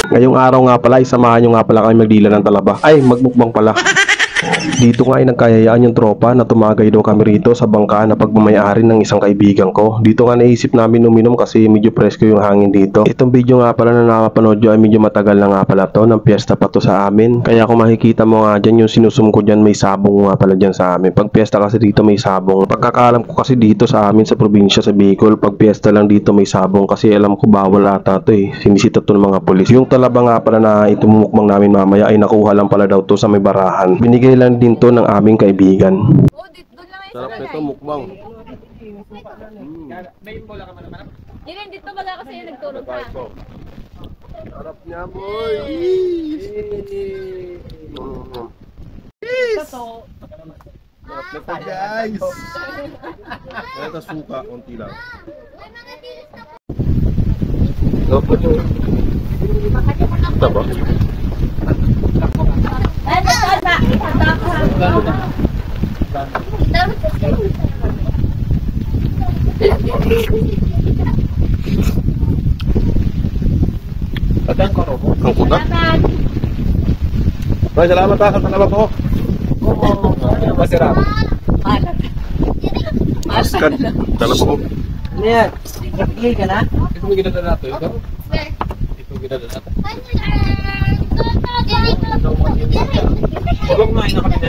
Ngayong araw nga pala, isamahan nyo nga pala kami magdila ng talaba. Ay, magmukbang pala. Dito nga ay nagkayayaan yung tropa na tumagay daw kami rito sa bangka na pagmamayari ng isang kaibigan ko. Dito nga naisip namin uminom kasi medyo presko yung hangin dito. Itong video nga pala na nakapanood nyo ay medyo matagal na nga pala to, ng piyesta pa to sa amin. Kaya kung makikita mo nga dyan yung sinusum ko dyan, may sabong nga pala dyan sa amin. Pag piyesta kasi dito may sabong. Pagkakaalam ko kasi dito sa amin sa probinsya sa Bicol, pag piyesta lang dito may sabong kasi alam ko bawal ata to eh. Sinisita to ng mga pulis. Yung talaba nga pala na itumukbang namin mamaya ay nakuha lang pala daw to sa may barahan. Binigay lang din to ng aming kaibigan. Sarap nito mukbang. Yan dito baga kasi yung nagtulog ka. Sarap niya boy. Sarap nito guys. Ito suka, konti lang. Dapat ito. Ito ba? Ang kuda. Ay, salamat ha sa talabak ko. Masarap. Askan. Talabak ko. Ano yan? Nagpili ka na? Ito may ginada natin. Ito ginada natin. Huwag kumain na kami na.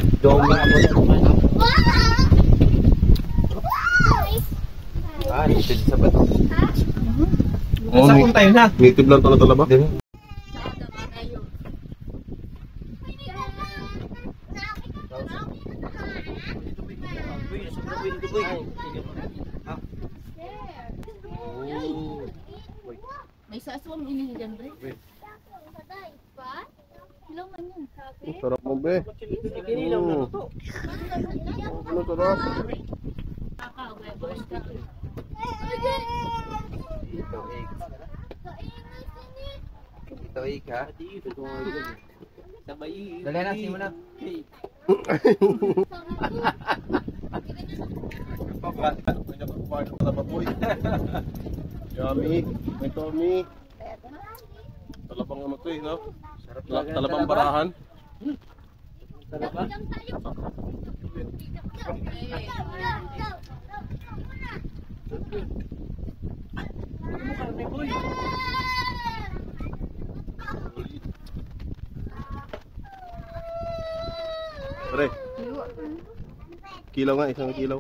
Native sa bato. Sa kung tayo na. Native lang ito na talaba. May sasawang ini dyan, Bre. Sarap mo be. Ano sarap? Ito ika. Sabay. Dali na, simula. Yummy. May Tommy. Talabang naman ito eh, no? Talabang barahan. Talaba? Pre. Kilaw nga, isang kilaw.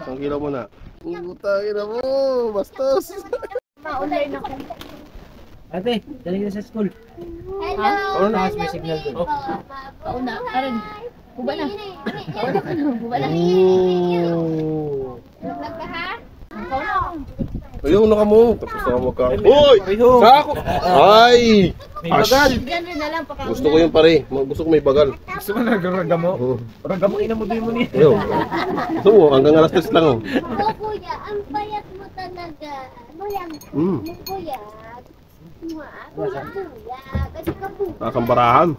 Isang kilaw mo na. Utangin na mo, bastos. Maulay na ko. Ate, dali na sa school. Hello. Ano na, may signal doon. Kauna, karon. Buba na. Kauna ka na, buba na. Nagka ha? Kauna ako. Ayun na ka mo. Tapos na ka magkain. Uy! Sako! Ay! May bagal. Ganun na lang pakauna. Gusto ko yung pare. Gusto ko may bagal. Gusto mo nag-ragamo? Ragamo, ina mo din mo niya. Ayun. Gusto mo, hanggang alas 3 lang oh. Oh, kuya, ang payat mo talaga. Ano yan? Kuya. Ako lang kuya. Kasi ka po. Nakakambarahan.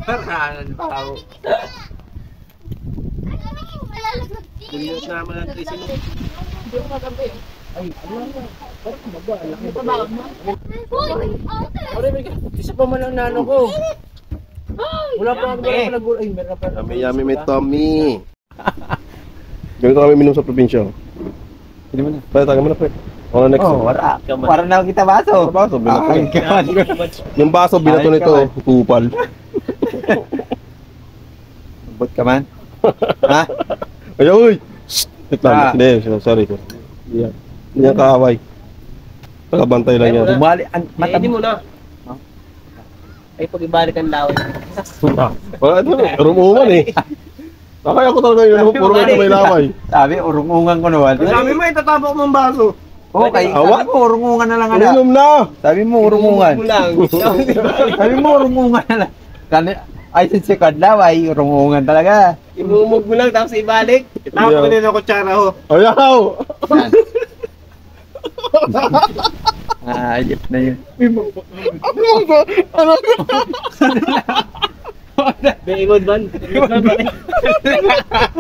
Parahan tao. Dulot naman ang trisi mo. Hindi ko magabi. Ay, ano nga? Parang maga, laki ba? Pabaon mo? Pare, may isa pa man ang nano ko. Wala pa ako nag-gul. Ay, meron pa. Yummy may Tommy. Ganito kami minum sa probinsya. Hindi mo na. Pwede tayo mo na pre. Ano next? Oh, wala. Parang na kita baso. Baso, binato. Yung baso, binato nito. Kupal. Bot ka man? Ha? Ay, uy! Wait lang. Hindi, sorry. Hindi yan kaaway. Tagabantay lang yan. Bumali. Hindi mo na. Ay, pag ibalik ang laway. Wala ito, rumungan eh. Nakaya ko talaga yun, puro may laway. Sabi, urungungan ko naman. Sabi mo, itatapok mong baso. Okay, sabi mo, urungungan na lang ala. Uminom na! Sabi mo, urungungan. Sabi mo, urungungan na lang. Ay, si Kadlaw ay urungungan talaga. Imumog mo lang, tapos ibalik. Itapok ko din ako tsara ho. Ayaw! Ayop na yun. Ano? Beingod ban.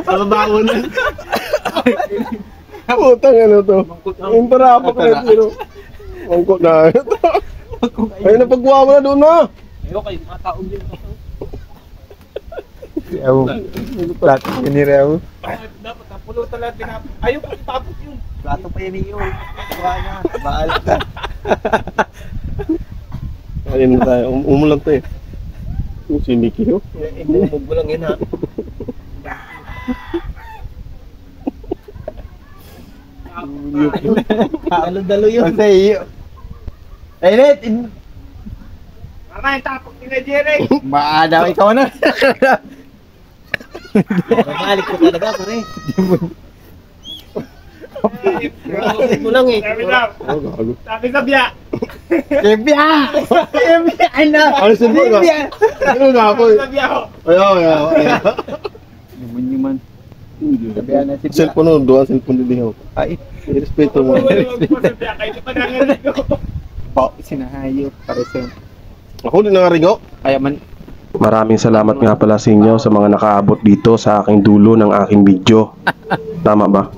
Mababaho na. Putang ano to? Yung parapok na ito. Mangkot na ito. Ayun na pagkuha mo na doon na. Ayaw kayo, mga taong din. Ayaw. Plato pa yun Ayaw. Dapat napulo talaga tinapos. Ayaw pa itapos yun. Plato pa yun yun. Kuha na. Baala ka. Ayun na tayo. Umulan tayo. Si Mickey oh. Imumog mo lang yan ha. Dalo-dalo yun. Kasi yun. Ayun Mama, yung tapos ni Jerry. Maadaw ikaw na. Babalik ko talaga pare. Imumog mo lang eh. Oh, gago. Sabi sa biya. Kebya! Kebya! Ano? Ano sino ba? Ano na ako eh. Sa biya ko. Ayaw. Yuman. Kebya na si Cellphone mo, doon cellphone din ako. Ay, Respeto mo. Huwag mo sa biya. Kahit pa nangalit ko. po, sinahayo. Paresan. Ako din nangarigo. Kaya man, Maraming salamat nga pala sa inyo sa mga nakaabot dito sa aking dulo ng aking video. Tama ba?